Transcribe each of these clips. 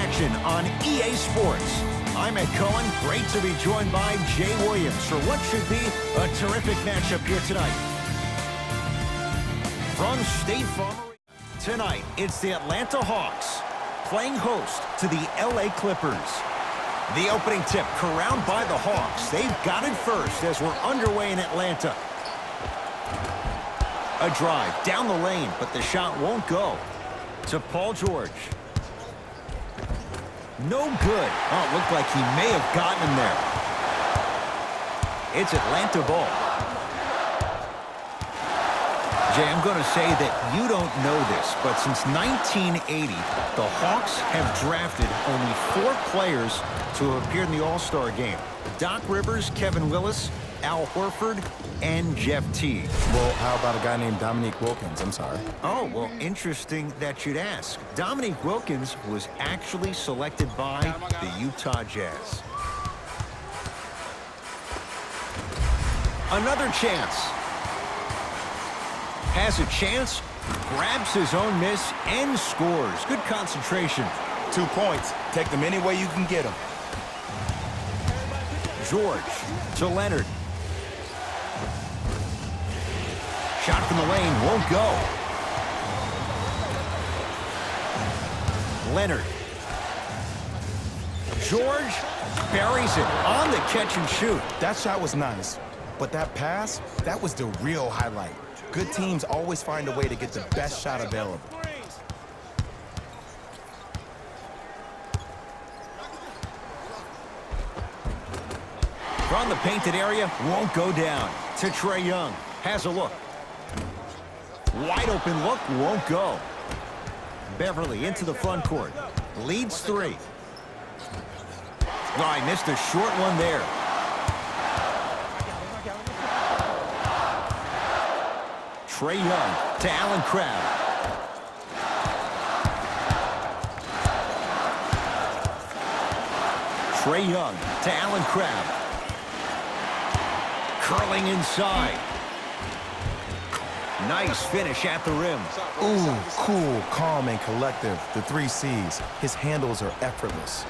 action on EA Sports. I'm Ed Cohen. Great to be joined by Jay Williams for what should be a terrific matchup here tonight. From State Farm tonight, it's the Atlanta Hawks playing host to the LA Clippers. The opening tip corralled by the Hawks. They've got it first as we're underway in Atlanta. A drive down the lane, but the shot won't go. To Paul George. No good. Oh, it looked like he may have gotten him there. It's Atlanta ball. Jay, I'm going to say that you don't know this, but since 1980, the Hawks have drafted only 4 players to appear in the All-Star game. Doc Rivers, Kevin Willis, Al Horford, and Jeff Teague. Well, how about a guy named Dominique Wilkins? I'm sorry. Oh, well, interesting that you'd ask. Dominique Wilkins was actually selected by the Utah Jazz. Another chance. Has a chance, grabs his own miss, and scores. Good concentration. 2 points. Take them any way you can get them. George to Leonard. Shot from the lane won't go. Leonard. George buries it on the catch and shoot. That shot was nice, but that pass, that was the real highlight. Good teams always find a way to get the best shot available. From the painted area, won't go down. To Trae Young. Has a look. Wide open look, won't go. Beverly into the front court. Leads 3. Oh, I missed a short one there. Trae Young to Allen Crabbe. Trae Young to Allen Crabbe. Curling inside. Nice finish at the rim. Ooh, cool, calm, and collective. The 3 C's. His handles are effortless.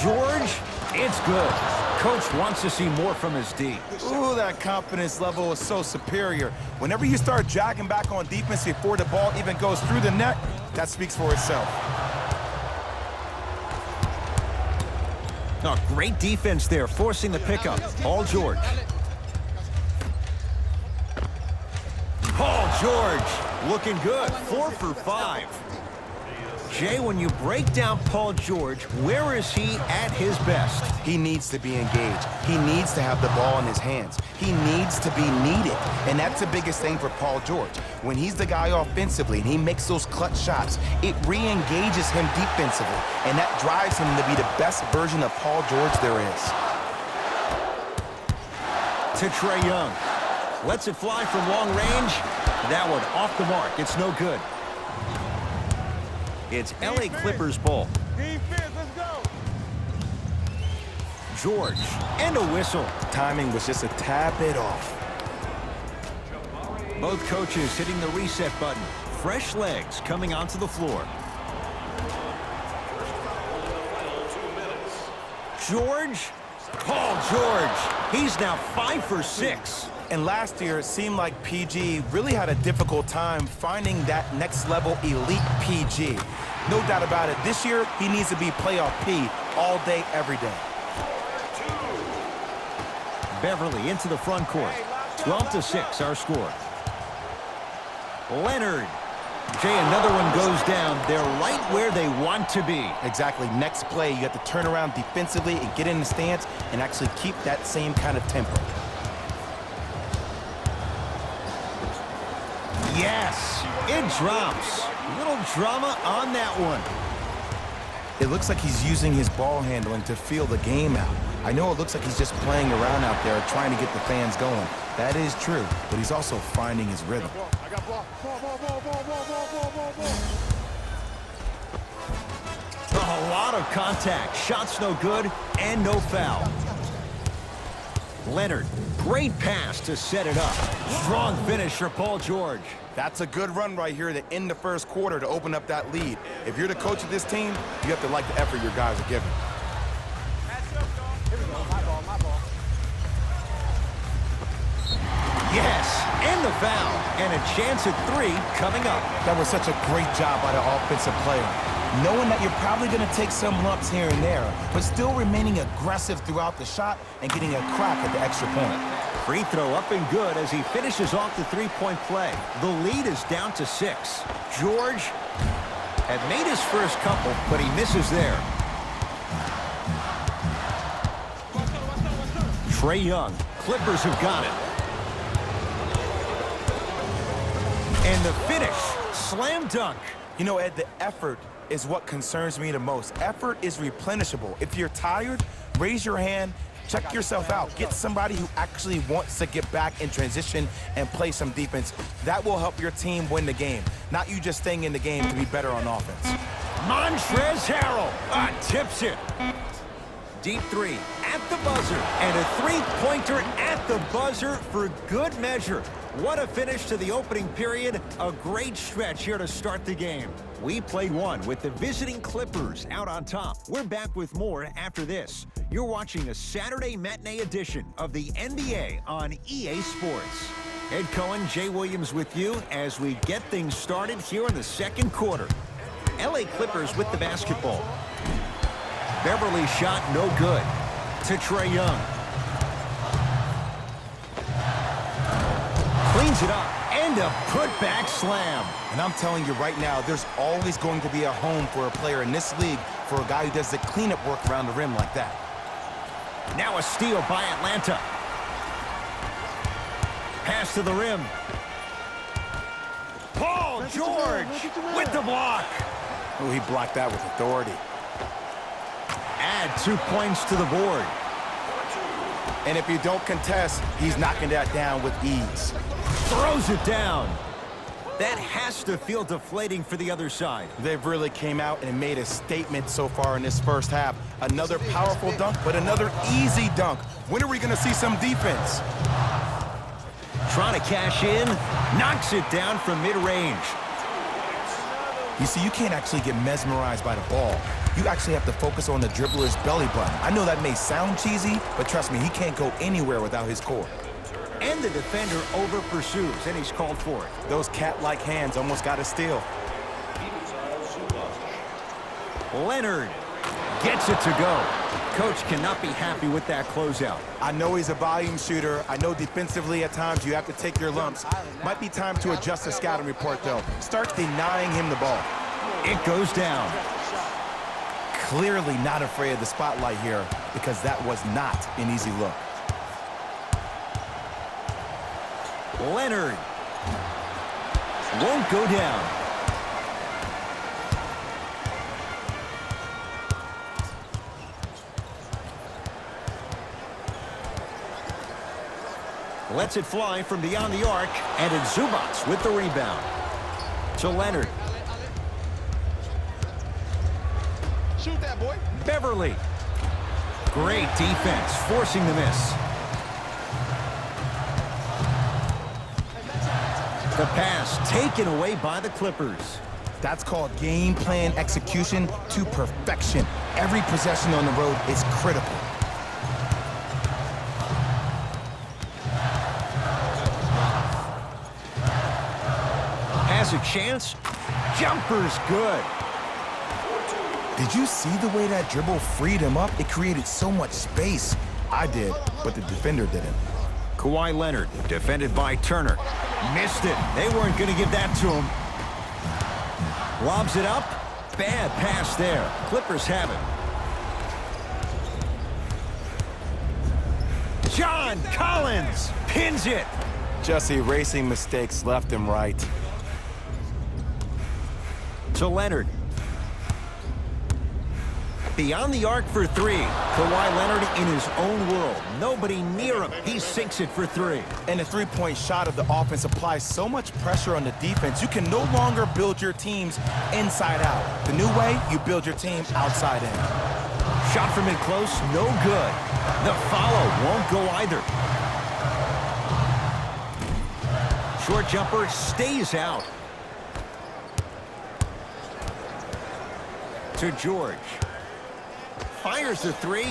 George, it's good. Coach wants to see more from his D. Ooh, that confidence level is so superior. Whenever you start jogging back on defense before the ball even goes through the net, that speaks for itself. Oh, great defense there, forcing the pickup. Paul George. Paul George, looking good. 4 for 5. Jay, when you break down Paul George, where is he at his best? He needs to be engaged. He needs to have the ball in his hands. He needs to be needed. And that's the biggest thing for Paul George. When he's the guy offensively and he makes those clutch shots, it re-engages him defensively. And that drives him to be the best version of Paul George there is. To Trae Young. Lets it fly from long range. That one off the mark. It's no good. It's LA Clippers ball. Defense, let's go. George, and a whistle. Timing was just a tad bit off. Both coaches hitting the reset button. Fresh legs coming onto the floor. George. Paul George. He's now 5 for 6. And last year, it seemed like PG really had a difficult time finding that next-level elite PG. No doubt about it, this year, he needs to be playoff P all day, every day. Beverly into the front court. 12-6, our score. Leonard. Jay, another one goes down. They're right where they want to be. Exactly. Next play, you have to turn around defensively and get in the stance and actually keep that same kind of tempo. Yes, it drops. Little drama on that one. It looks like he's using his ball handling to feel the game out. I know it looks like he's just playing around out there trying to get the fans going. That is true, but he's also finding his rhythm. I got ball. A lot of contact. Shots no good and no foul. Leonard, great pass to set it up. Strong finish for Paul George. That's a good run right here to end the first quarter to open up that lead. If you're the coach of this team, you have to like the effort your guys are giving. Yes, and the foul. And a chance at 3 coming up. That was such a great job by the offensive player. Knowing that you're probably going to take some lumps here and there, but still remaining aggressive throughout the shot and getting a crack at the extra point. Free throw up and good as he finishes off the three-point play. The lead is down to 6. George had made his first couple, but he misses there. Trae Young. Clippers have got it. And the finish. Slam dunk. You know, Ed, the effort is what concerns me the most. Effort is replenishable. If you're tired, raise your hand, check yourself out. Get somebody who actually wants to get back in transition and play some defense. That will help your team win the game, not you just staying in the game to be better on offense. Montrezl Harrell tips it. Deep 3 at the buzzer. And a three-pointer at the buzzer for good measure. What a finish to the opening period. A great stretch here to start the game. We played one with the visiting Clippers out on top. We're back with more after this. You're watching a Saturday matinee edition of the NBA on EA Sports. Ed Cohen, Jay Williams with you as we get things started here in the second quarter. LA Clippers with the basketball. Beverly shot no good. To Trae Young. Cleans it up, and a putback slam. And I'm telling you right now, there's always going to be a home for a player in this league for a guy who does the cleanup work around the rim like that. Now a steal by Atlanta. Pass to the rim. Paul George with the block. Oh, he blocked that with authority. Add 2 points to the board. And if you don't contest, he's knocking that down with ease. Throws it down. That has to feel deflating for the other side. They've really came out and made a statement so far in this first half. Another powerful dunk, but another easy dunk. When are we going to see some defense? Trying to cash in. Knocks it down from mid-range. You see, you can't actually get mesmerized by the ball. You actually have to focus on the dribbler's belly button. I know that may sound cheesy, but trust me, he can't go anywhere without his core. And the defender over-pursues, and he's called for it. Those cat-like hands almost got a steal. Leonard gets it to go. Coach cannot be happy with that closeout. I know he's a volume shooter. I know defensively at times you have to take your lumps. Might be time to adjust the scouting report, though. Start denying him the ball. It goes down. Clearly not afraid of the spotlight here because that was not an easy look. Leonard won't go down. Lets it fly from beyond the arc, and it's Zubac with the rebound. To Leonard. Shoot that, boy. Beverly. Great defense, forcing the miss. The pass taken away by the Clippers. That's called game plan execution to perfection. Every possession on the road is critical. Has a chance. Jumper's good. Did you see the way that dribble freed him up? It created so much space. I did, but the defender didn't. Kawhi Leonard, defended by Turner. Missed it. They weren't going to give that to him. Lobs it up. Bad pass there. Clippers have it. John Collins pins it. Just erasing mistakes left and right. To Leonard. Beyond the arc for 3. Kawhi Leonard in his own world. Nobody near him. He sinks it for 3. And the three-point shot of the offense applies so much pressure on the defense, you can no longer build your teams inside out. The new way, you build your team outside in. Shot from in close, no good. The follow won't go either. Short jumper stays out. To George. Fires the three.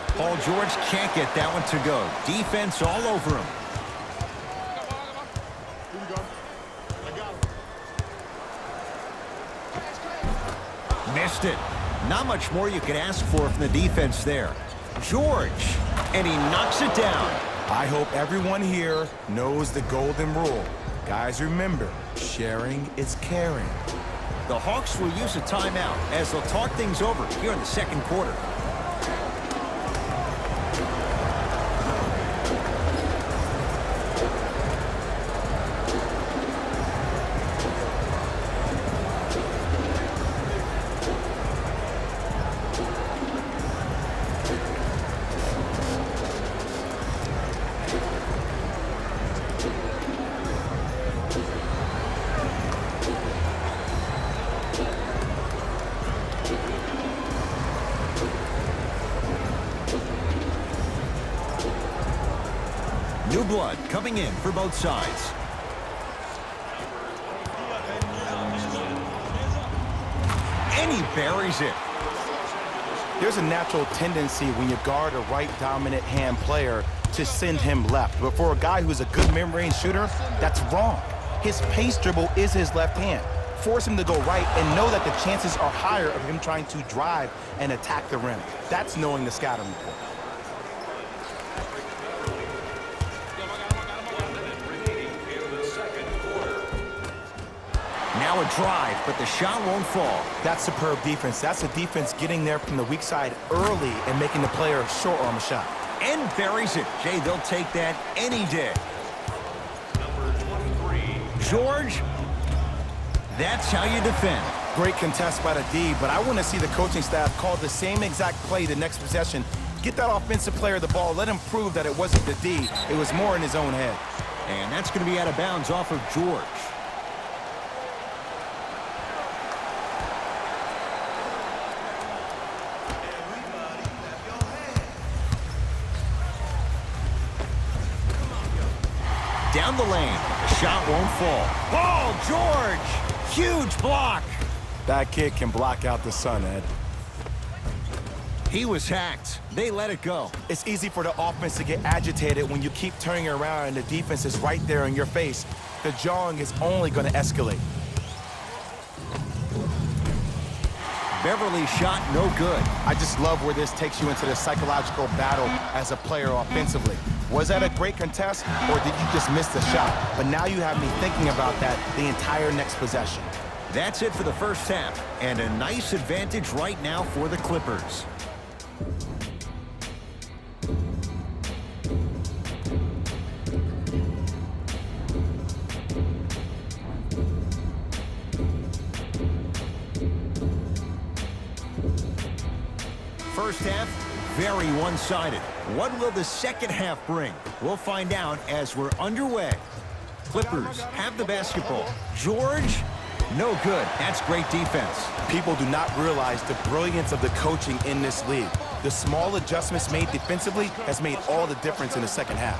Paul George can't get that one to go. Defense all over him. Missed it. Not much more you could ask for from the defense there. George, and he knocks it down. I hope everyone here knows the golden rule. Guys, remember, sharing is caring. The Hawks will use a timeout as they'll talk things over here in the second quarter. New blood coming in for both sides. And he buries it. There's a natural tendency when you guard a right dominant hand player to send him left. But for a guy who's a good mid-range shooter, that's wrong. His pace dribble is his left hand. Force him to go right and know that the chances are higher of him trying to drive and attack the rim. That's knowing the scouting report. Now a drive, but the shot won't fall. That's superb defense. That's a defense getting there from the weak side early and making the player short on the shot. And buries it. Jay, they'll take that any day. George, that's how you defend. Great contest by the D, but I want to see the coaching staff call the same exact play the next possession. Get that offensive player the ball. Let him prove that it wasn't the D. It was more in his own head. And that's going to be out of bounds off of George. Down the lane. The shot won't fall. Paul George! Huge block. That kid can block out the sun, Ed. He was hacked. They let it go. It's easy for the offense to get agitated when you keep turning around and the defense is right there in your face. The jawing is only going to escalate. Beverly shot no good. I just love where this takes you into the psychological battle as a player offensively. Was that a great contest, or did you just miss the shot? But now you have me thinking about that the entire next possession. That's it for the first half, and a nice advantage right now for the Clippers. First half, very one-sided. What will the second half bring? We'll find out as we're underway. Clippers have the basketball. George, no good. That's great defense. People do not realize the brilliance of the coaching in this league. The small adjustments made defensively has made all the difference in the second half.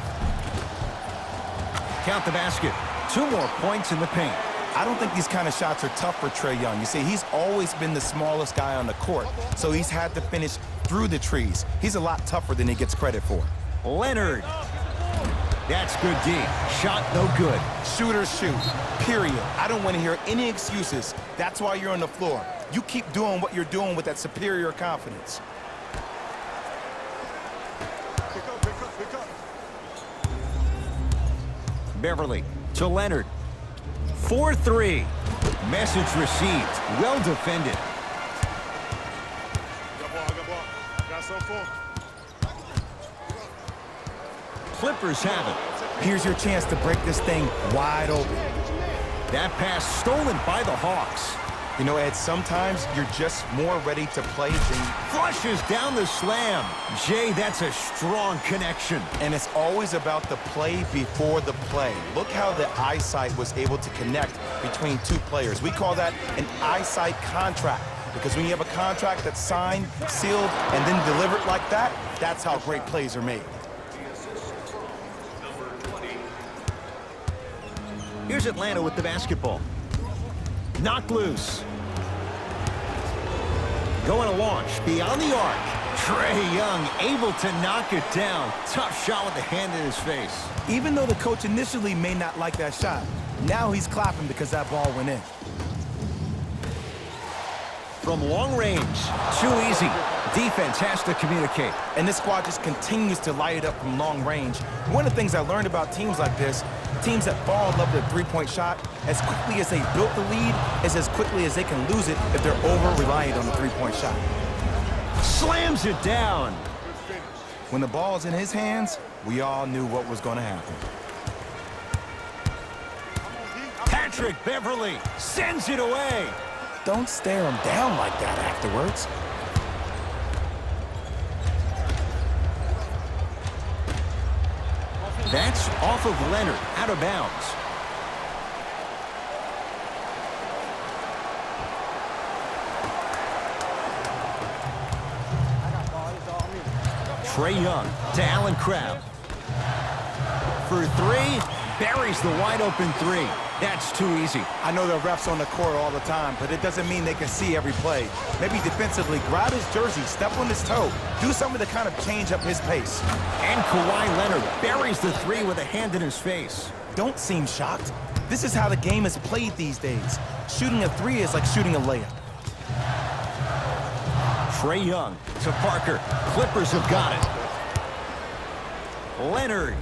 Count the basket. 2 more points in the paint. I don't think these kind of shots are tough for Trae Young. You see, he's always been the smallest guy on the court, so he's had to finish through the trees. He's a lot tougher than he gets credit for. Leonard. That's good D. Shot no good. Shooters shoot, period. I don't want to hear any excuses. That's why you're on the floor. You keep doing what you're doing with that superior confidence. Pick up. Beverly to Leonard. 4-3. Message received. Well defended. Got some for him. Clippers have it. Here's your chance to break this thing wide open. That pass stolen by the Hawks. You know, Ed, sometimes you're just more ready to play than... Flushes down the slam. Jay, that's a strong connection. And it's always about the play before the play. Look how the eyesight was able to connect between two players. We call that an eyesight contract. Because when you have a contract that's signed, sealed, and then delivered like that, that's how great plays are made. Here's Atlanta with the basketball. Knocked loose. Going to launch beyond the arc. Trae Young able to knock it down. Tough shot with the hand in his face. Even though the coach initially may not like that shot, now he's clapping because that ball went in. From long range, too easy. Defense has to communicate. And this squad just continues to light it up from long range. One of the things I learned about teams like this, teams that fall in love with a three-point shot, as quickly as they built the lead, is as quickly as they can lose it if they're over-reliant on the three-point shot. Slams it down. When the ball's in his hands, we all knew what was going to happen. Patrick Beverly sends it away. Don't stare him down like that afterwards. That's off of Leonard, out of bounds. Trae Young to Allen Crabbe. For three, buries the wide open three. That's too easy. I know the refs on the court all the time, but it doesn't mean they can see every play. Maybe defensively, grab his jersey, step on his toe, do something to kind of change up his pace. And Kawhi Leonard buries the three with a hand in his face. Don't seem shocked. This is how the game is played these days. Shooting a three is like shooting a layup. Trae Young to Parker. Clippers have got it. Leonard.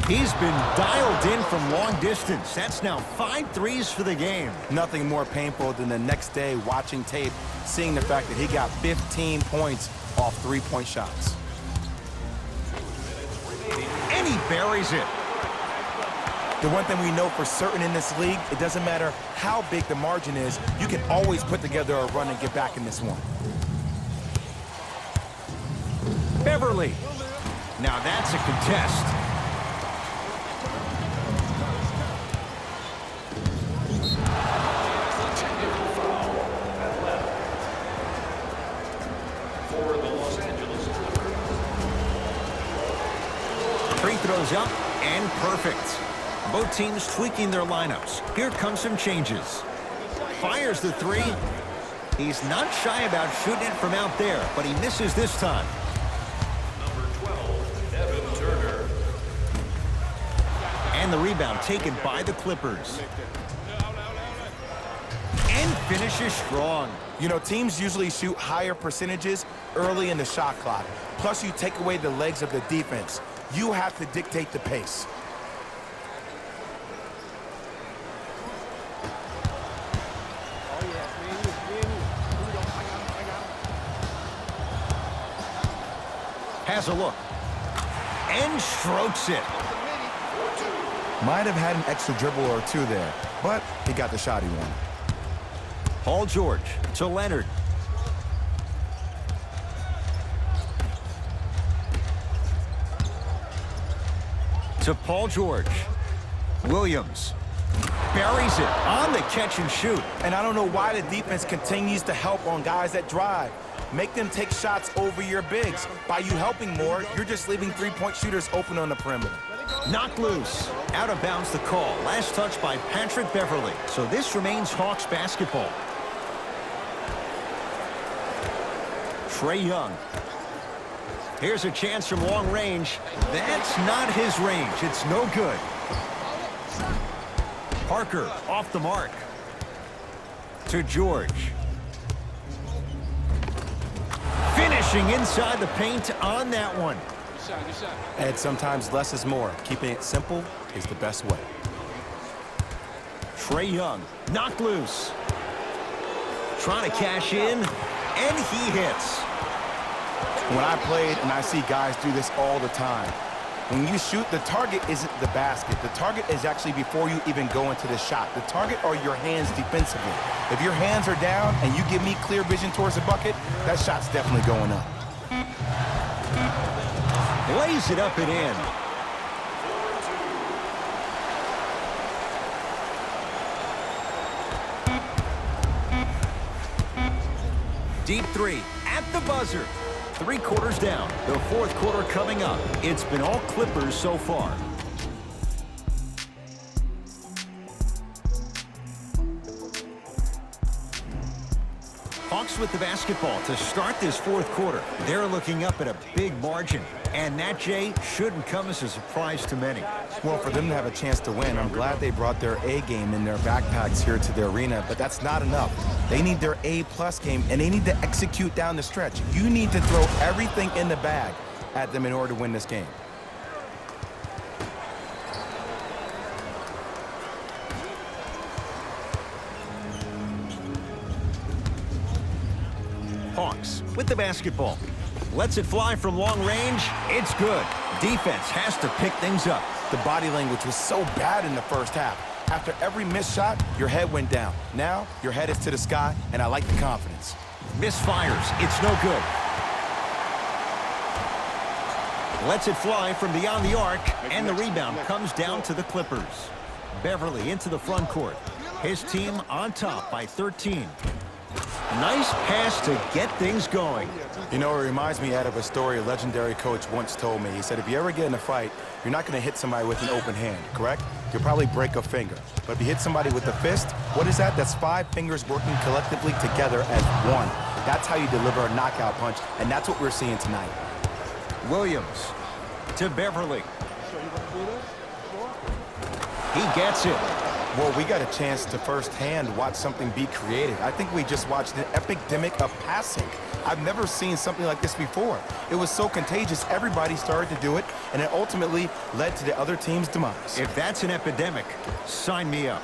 He's been dialed in from long distance. That's now 5 threes for the game. Nothing more painful than the next day watching tape, seeing the fact that he got 15 points off three-point shots. And he buries it. The one thing we know for certain in this league, it doesn't matter how big the margin is, you can always put together a run and get back in this one. Beverly. Now that's a contest. Free throws up and perfect. Both teams tweaking their lineups. Here come some changes. Fires the three. He's not shy about shooting it from out there, but he misses this time. And the rebound taken by the Clippers. And finishes strong. You know, teams usually shoot higher percentages early in the shot clock. Plus, you take away the legs of the defense. You have to dictate the pace. Has a look. And strokes it. Might have had an extra dribble or two there, but he got the shot he wanted. Paul George to Leonard. To Paul George. Williams buries it on the catch and shoot. And I don't know why the defense continues to help on guys that drive. Make them take shots over your bigs. By you helping more, you're just leaving three-point shooters open on the perimeter. Knocked loose. Out of bounds the call. Last touch by Patrick Beverly. So this remains Hawks basketball. Trae Young. Here's a chance from long range. That's not his range. It's no good. Parker off the mark. To George. Finishing inside the paint on that one. And sometimes less is more. Keeping it simple is the best way. Trae Young knocked loose. Trying to cash in, and he hits. When I played, and I see guys do this all the time, when you shoot, the target isn't the basket. The target is actually before you even go into the shot. The target are your hands defensively. If your hands are down and you give me clear vision towards the bucket, that shot's definitely going up. Lays it up and in. Deep three at the buzzer. 3 quarters down. The 4th quarter coming up. It's been all Clippers so far. Hawks with the basketball to start this fourth quarter. They're looking up at a big margin. And that, Jay, shouldn't come as a surprise to many. Well, for them to have a chance to win, I'm glad they brought their A game in their backpacks here to the arena, but that's not enough. They need their A-plus game, and they need to execute down the stretch. You need to throw everything in the bag at them in order to win this game. Hawks with the basketball. Lets it fly from long range. It's good. Defense has to pick things up. The body language was so bad in the first half. After every missed shot, your head went down. Now, your head is to the sky, and I like the confidence. Misfires. It's no good. Lets it fly from beyond the arc, and the rebound comes down to the Clippers. Beverly into the front court. His team on top by 13. Nice pass to get things going. You know, it reminds me, Ed, of a story a legendary coach once told me. He said, if you ever get in a fight, you're not going to hit somebody with an open hand, correct? You'll probably break a finger. But if you hit somebody with a fist, what is that? That's 5 fingers working collectively together as one. That's how you deliver a knockout punch, and that's what we're seeing tonight. Williams to Beverly. He gets it. Well, we got a chance to firsthand watch something be created. I think we just watched an epidemic of passing. I've never seen something like this before. It was so contagious, everybody started to do it, and it ultimately led to the other team's demise. If that's an epidemic, sign me up.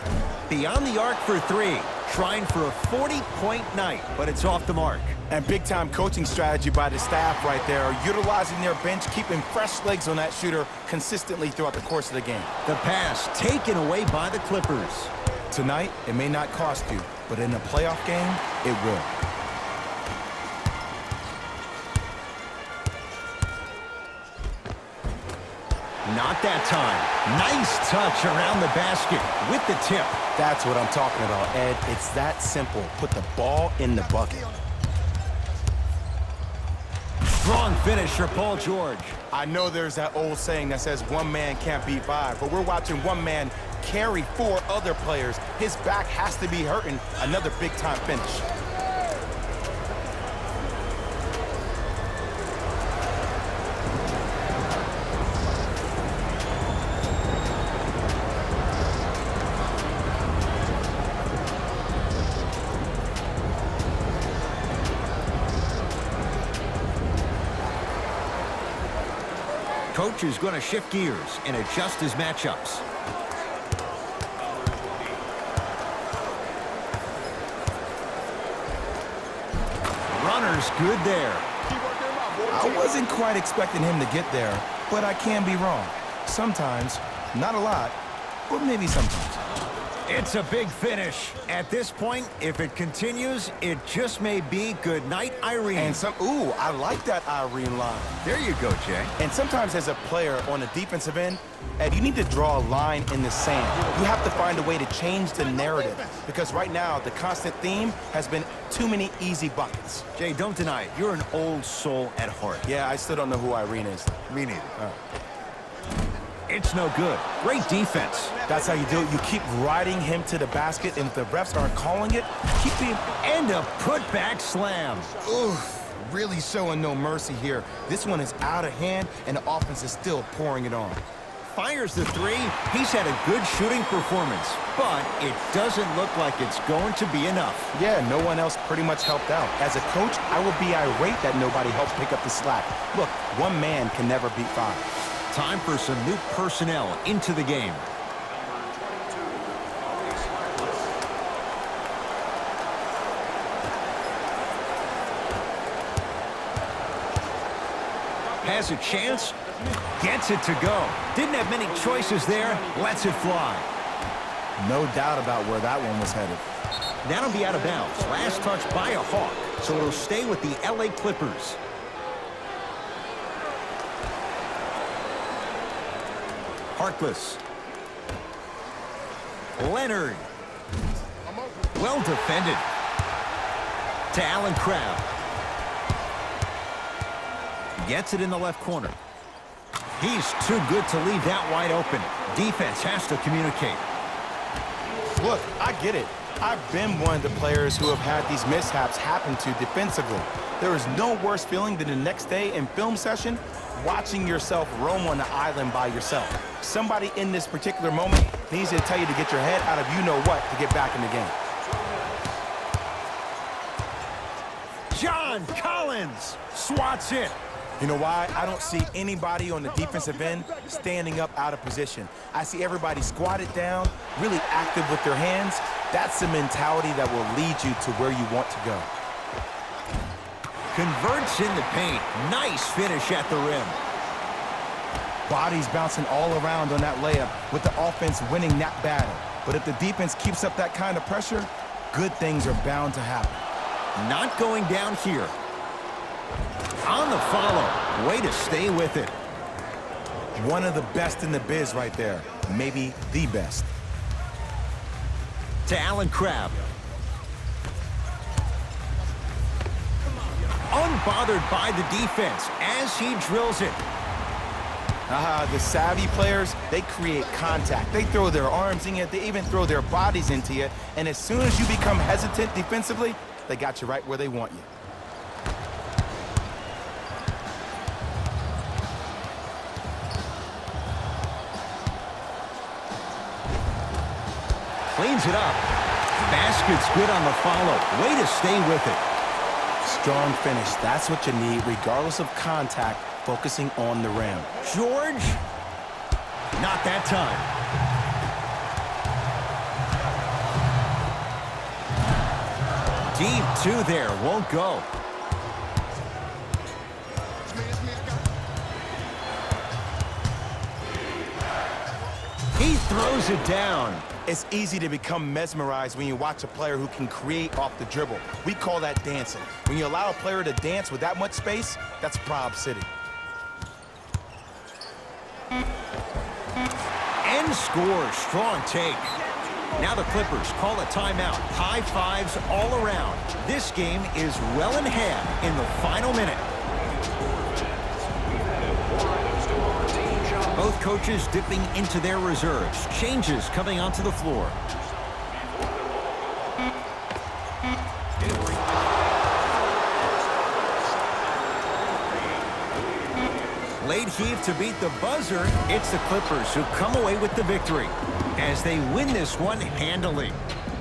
Beyond the arc for 3, trying for a 40-point night, but it's off the mark. And big-time coaching strategy by the staff right there, utilizing their bench, keeping fresh legs on that shooter consistently throughout the course of the game. The pass taken away by the Clippers. Tonight, it may not cost you, but in a playoff game, it will. Not that time. Nice touch around the basket with the tip. That's what I'm talking about, Ed. It's that simple. Put the ball in the bucket. Strong finish for Paul George. I know there's that old saying that says one man can't beat 5, but we're watching one man carry 4 other players. His back has to be hurting. Another big-time finish. Coach is going to shift gears and adjust his matchups. Runner's good there. I wasn't quite expecting him to get there, but I can be wrong. Sometimes, not a lot, but maybe sometimes. It's a big finish. At this point, if it continues, it just may be good night, Irene. And ooh, I like that Irene line. There you go, Jay. And sometimes as a player on the defensive end, Ed, you need to draw a line in the sand. You have to find a way to change the narrative, because right now, the constant theme has been too many easy buckets. Jay, don't deny it. You're an old soul at heart. Yeah, I still don't know who Irene is. Me neither. It's no good. Great defense. That's how you do it. You keep riding him to the basket, and if the refs aren't calling it, keep him. And a putback slam. Oof, really showing no mercy here. This one is out of hand, and the offense is still pouring it on. Fires the 3. He's had a good shooting performance, but it doesn't look like it's going to be enough. Yeah, no one else pretty much helped out. As a coach, I will be irate that nobody helped pick up the slack. Look, one man can never beat 5. Time for some new personnel into the game. Has a chance, gets it to go. Didn't have many choices there, lets it fly. No doubt about where that one was headed. That'll be out of bounds. Last touch by a Hawk, so it'll stay with the LA Clippers. Harkless. Leonard. Well defended. To Allen Crabbe. Gets it in the left corner. He's too good to leave that wide open. Defense has to communicate. Look, I get it. I've been one of the players who have had these mishaps happen to defensively. There is no worse feeling than the next day in film session watching yourself roam on the island by yourself. Somebody in this particular moment needs to tell you to get your head out of you-know-what to get back in the game. John Collins swats it. You know why? I don't see anybody on the defensive end standing up out of position. I see everybody squatted down, really active with their hands. That's the mentality that will lead you to where you want to go. Converts in the paint. Nice finish at the rim. Bodies bouncing all around on that layup with the offense winning that battle. But if the defense keeps up that kind of pressure, good things are bound to happen. Not going down here. On the follow. Way to stay with it. One of the best in the biz right there. Maybe the best. To Allen Crabbe. Unbothered by the defense as he drills it. The savvy players, they create contact. They throw their arms in you. They even throw their bodies into you. And as soon as you become hesitant defensively, they got you right where they want you. Cleans it up. Basket's good on the follow. Way to stay with it. Strong finish. That's what you need, regardless of contact, focusing on the rim. George. Not that time. Deep two there. Won't go. He throws it down. It's easy to become mesmerized when you watch a player who can create off the dribble. We call that dancing. When you allow a player to dance with that much space, that's Prob City. And scores. Strong take. Now the Clippers call a timeout. High fives all around. This game is well in hand in the final minute. Both coaches dipping into their reserves. Changes coming onto the floor. Late heave to beat the buzzer. It's the Clippers who come away with the victory as they win this one handily.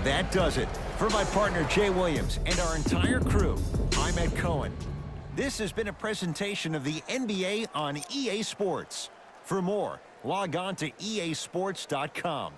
That does it. For my partner Jay Williams and our entire crew, I'm Ed Cohen. This has been a presentation of the NBA on EA Sports. For more, log on to easports.com.